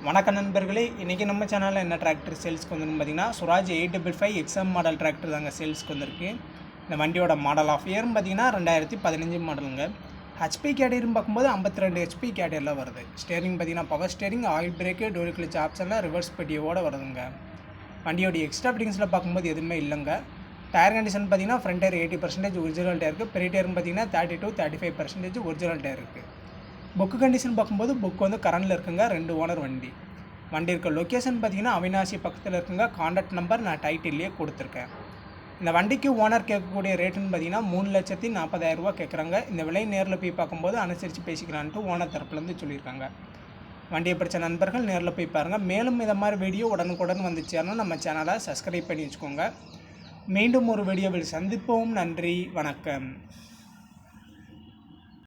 வணக்கம் நண்பர்களே, இன்றைக்கி நம்ம சேனலில் என்ன டிராக்டர் சேல்ஸ்க்கு வந்துன்னு பார்த்தீங்கன்னா ஸ்வராஜ் 855 எக்ஸாம் மாடல் டிராக்டர் தாங்க சேல்ஸ்க்கு வந்திருக்கு. இந்த வண்டியோட மாடல் ஆஃப் இயர்னு பார்த்தீங்கன்னா 2015 மாடலுங்க. ஹெச்பி கேட்டகரின்னு பார்க்கும்போது 52 ஹெச்பி கேட்டகரியில் வருது. ஸ்டேரிங் பார்த்தீங்கன்னா power steering, oil brake, dual clutch ஆப்ஷனில் ரிவர்ஸ் பெட்டியோடு வருதுங்க. வண்டியோட எக்ஸ்ட்ரா ஃபிட்டிங்ஸில் பார்க்கும்போது எதுவுமே இல்லைங்க. டயர் கண்டிஷன் பார்த்தீங்கன்னா ஃப்ரண்ட் டயர் 80% ஒரிஜினல் டயர் இருக்குது. பெரிய டயர்னு பார்த்தீங்கன்னா 32-35% ஒரிஜினல் டயர் இருக்குது. புக்கு கண்டிஷன் பார்க்கும்போது புக் வந்து கரண்டில் இருக்குங்க. 2 ஓனர் வண்டி இருக்க லொக்கேஷன் பார்த்தீங்கன்னா அவினாசி பக்கத்தில் இருக்குங்க. கான்டாக்ட் நம்பர் நான் டைட்டில்லையே கொடுத்துருக்கேன். இந்த வண்டிக்கு ஓனர் கேட்கக்கூடிய ரேட்டுன்னு பார்த்தீங்கன்னா 3,40,000 ரூபா கேட்குறாங்க. இந்த விலை நேரில் போய் பார்க்கும்போது அனுசரித்து பேசிக்கலான்ட்டு ஓனர் தரப்புலேருந்து சொல்லியிருக்காங்க. வண்டியை பிடிச்ச நண்பர்கள் நேரில் போய் பாருங்கள். மேலும் இந்த மாதிரி வீடியோ உடனுக்குடன் வந்து சேரணும் நம்ம சேனலை சப்ஸ்கிரைப் பண்ணி வச்சுக்கோங்க. மீண்டும் ஒரு வீடியோவில் சந்திப்போம். நன்றி, வணக்கம்.